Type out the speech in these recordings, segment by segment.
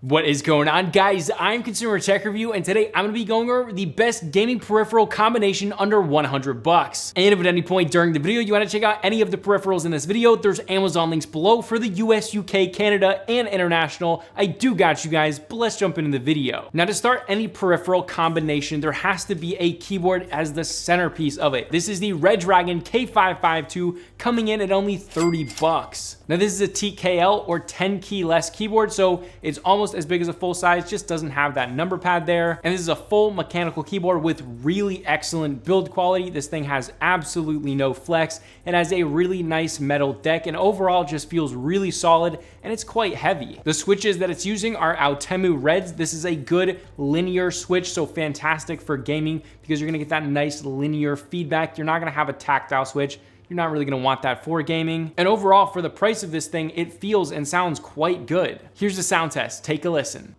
What is going on, guys? I'm Consumer Tech Review, and today I'm going to be going over the best gaming peripheral combination under 100 bucks. And if at any point during the video you want to check out any of the peripherals in this video, there's Amazon links below for the US, UK, Canada, and international. I do got you guys, but let's jump into the video. Now, to start any peripheral combination, there has to be a keyboard as the centerpiece of it. This is the Redragon K552 coming in at only 30 bucks. Now, this is a TKL or 10 key less keyboard, so it's almost as big as a full size, just doesn't have that number pad there. And this is a full mechanical keyboard with really excellent build quality. This thing has absolutely no flex. It has a really nice metal deck and overall just feels really solid, and it's quite heavy. The switches that it's using are Altemu Reds. This is a good linear switch, so fantastic for gaming because you're gonna get that nice linear feedback. You're not gonna have a tactile switch. You're not really gonna want that for gaming. And overall, for the price of this thing, it feels and sounds quite good. Here's the sound test, take a listen.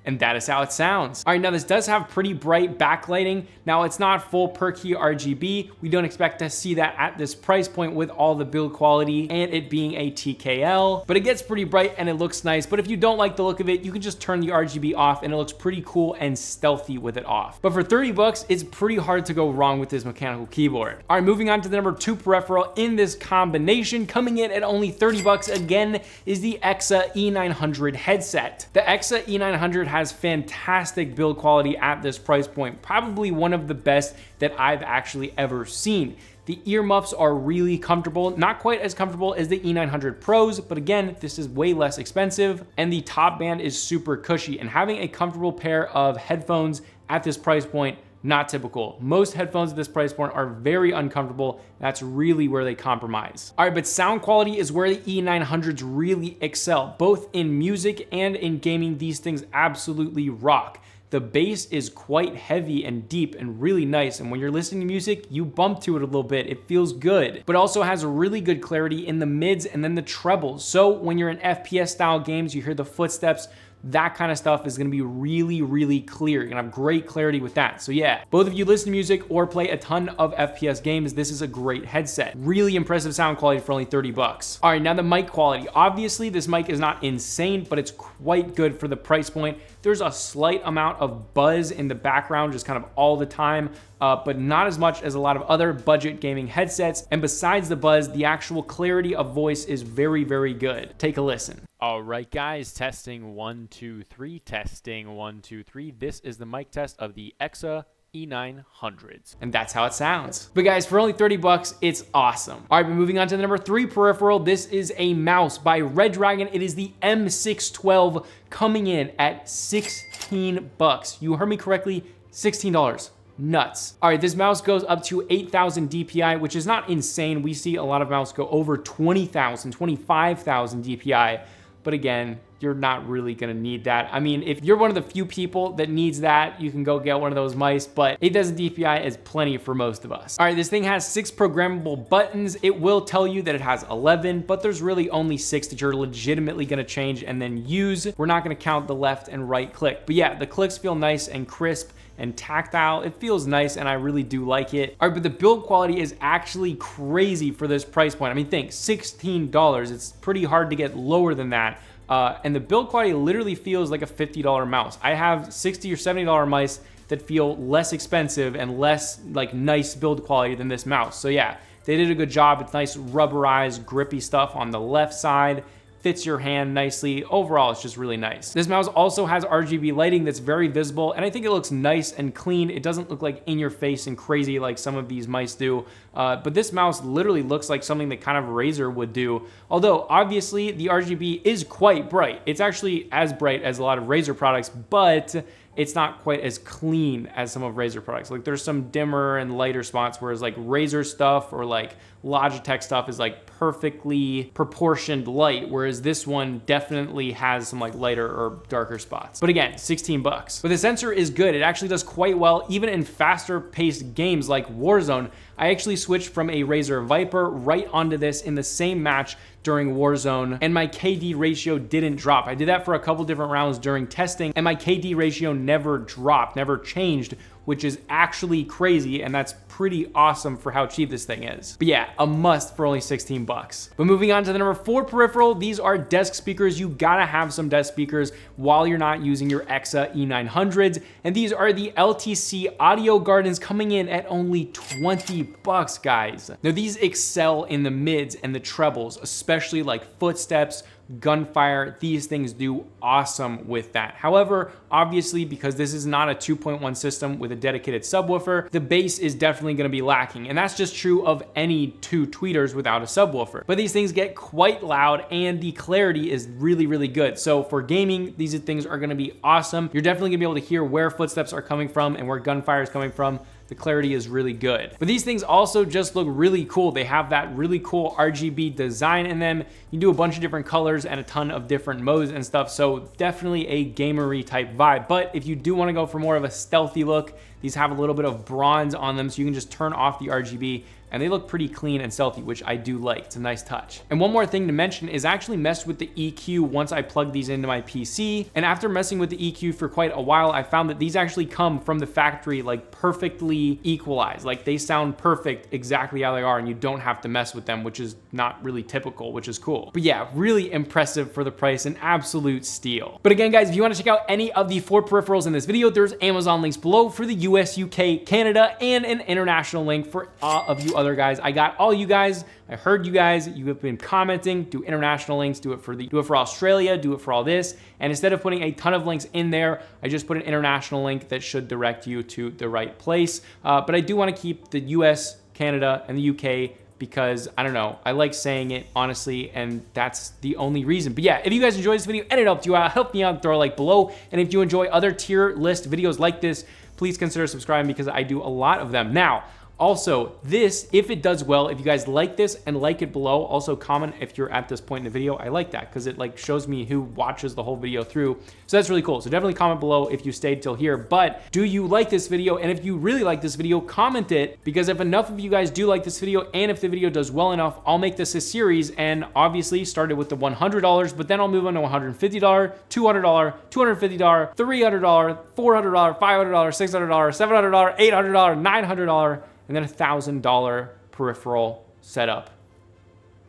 And that is how it sounds. All right, now this does have pretty bright backlighting. Now it's not full per key RGB. We don't expect to see that at this price point with all the build quality and it being a TKL, but it gets pretty bright and it looks nice. But if you don't like the look of it, you can just turn the RGB off and it looks pretty cool and stealthy with it off. But for 30 bucks, it's pretty hard to go wrong with this mechanical keyboard. All right, moving on to the number 2 peripheral in this combination, coming in at only 30 bucks again, is the EXA E900 headset. The EXA E900 has fantastic build quality at this price point, probably one of the best that I've actually ever seen. The earmuffs are really comfortable, not quite as comfortable as the E900 Pros, but again, this is way less expensive, and the top band is super cushy, and having a comfortable pair of headphones at this price point, not typical. Most headphones at this price point are very uncomfortable. That's really where they compromise. All right, but sound quality is where the E900s really excel. Both in music and in gaming, these things absolutely rock. The bass is quite heavy and deep and really nice, and when you're listening to music, you bump to it a little bit. It feels good, but also has really good clarity in the mids and then the trebles. So when you're in FPS style games, you hear the footsteps, that kind of stuff is gonna be really, really clear. You're gonna have great clarity with that. So yeah, both of you listen to music or play a ton of FPS games, this is a great headset. Really impressive sound quality for only 30 bucks. All right, now the mic quality. Obviously, this mic is not insane, but it's quite good for the price point. There's a slight amount of buzz in the background, just kind of all the time, but not as much as a lot of other budget gaming headsets. And besides the buzz, the actual clarity of voice is very, very good. Take a listen. All right, guys, testing 1, 2, 3, testing 1, 2, 3. This is the mic test of the EXA E900s. And that's how it sounds. But guys, for only 30 bucks, it's awesome. All right, but moving on to the number 3 peripheral. This is a mouse by Redragon. It is the M612 coming in at 16 bucks. You heard me correctly, $16. Nuts. All right, this mouse goes up to 8,000 DPI, which is not insane. We see a lot of mouse go over 20,000, 25,000 DPI. But again, you're not really gonna need that. I mean, if you're one of the few people that needs that, you can go get one of those mice, but 8,000 DPI is plenty for most of us. All right, this thing has 6 programmable buttons. It will tell you that it has 11, but there's really only 6 that you're legitimately gonna change and then use. We're not gonna count the left and right click. But yeah, the clicks feel nice and crisp and tactile. It feels nice and I really do like it. All right, but the build quality is actually crazy for this price point. I mean, think $16. It's pretty hard to get lower than that. And the build quality literally feels like a $50 mouse. I have $60 or $70 mice that feel less expensive and less like nice build quality than this mouse. So yeah, they did a good job. It's nice rubberized, grippy stuff on the left side. Fits your hand nicely. Overall, it's just really nice. This mouse also has RGB lighting that's very visible, and I think it looks nice and clean. It doesn't look like in your face and crazy like some of these mice do, but this mouse literally looks like something that kind of Razer would do. Although, obviously, the RGB is quite bright. It's actually as bright as a lot of Razer products, but it's not quite as clean as some of Razer products. Like there's some dimmer and lighter spots, whereas like Razer stuff or like Logitech stuff is like perfectly proportioned light, whereas this one definitely has some like lighter or darker spots. But again, 16 bucks. But the sensor is good. It actually does quite well, even in faster paced games like Warzone. I actually switched from a Razer Viper right onto this in the same match during Warzone, and my KD ratio didn't drop. I did that for a couple different rounds during testing, and my KD ratio never dropped, never changed, which is actually crazy, and that's pretty awesome for how cheap this thing is. But yeah, a must for only 16 bucks. But moving on to the number 4 peripheral, these are desk speakers. You gotta have some desk speakers while you're not using your EXA E900s, and these are the LTC Audio Gardens, coming in at only 20 bucks, guys. Now these excel in the mids and the trebles, especially like footsteps, gunfire. These things do awesome with that. However, obviously, because this is not a 2.1 system with a dedicated subwoofer, the bass is definitely going to be lacking, and that's just true of any 2 tweeters without a subwoofer. But these things get quite loud, and the clarity is really, really good. So for gaming, these things are going to be awesome. You're definitely going to be able to hear where footsteps are coming from and where gunfire is coming from. The clarity is really good. But these things also just look really cool. They have that really cool RGB design in them. You do a bunch of different colors and a ton of different modes and stuff, so definitely a gamery type vibe. But if you do want to go for more of a stealthy look, these have a little bit of bronze on them, so you can just turn off the RGB, and they look pretty clean and stealthy, which I do like. It's a nice touch. And one more thing to mention is I actually messed with the EQ once I plugged these into my PC. And after messing with the EQ for quite a while, I found that these actually come from the factory, like perfectly equalized. Like they sound perfect exactly how they are, and you don't have to mess with them, which is not really typical, which is cool. But yeah, really impressive for the price, an absolute steal. But again, guys, if you want to check out any of the 4 peripherals in this video, there's Amazon links below for the US, UK, Canada, and an international link for all of you other guys. I got all you guys. I heard you guys. You have been commenting. Do international links. Do it for Australia. Do it for all this. And instead of putting a ton of links in there, I just put an international link that should direct you to the right place. But I do want to keep the US, Canada, and the UK because I don't know, I like saying it honestly, and that's the only reason. But yeah, if you guys enjoyed this video and it helped you out, help me out, throw a like below. And if you enjoy other tier list videos like this, please consider subscribing because I do a lot of them. Now, also, this, if it does well, if you guys like this and like it below, also comment if you're at this point in the video. I like that because it like shows me who watches the whole video through. So that's really cool. So definitely comment below if you stayed till here. But do you like this video? And if you really like this video, comment it, because if enough of you guys do like this video and if the video does well enough, I'll make this a series. And obviously started with the $100, but then I'll move on to $150, $200, $250, $300, $400, $500, $600, $700, $800, $900, and then $1,000 peripheral setup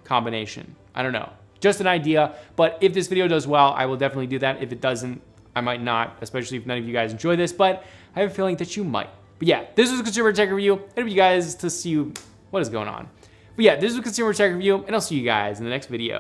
combination. I don't know, just an idea, but if this video does well, I will definitely do that. If it doesn't, I might not, especially if none of you guys enjoy this, but I have a feeling that you might. But yeah, this was a consumer tech review. I hope you guys to see what is going on. But yeah, this is a consumer tech review, and I'll see you guys in the next video.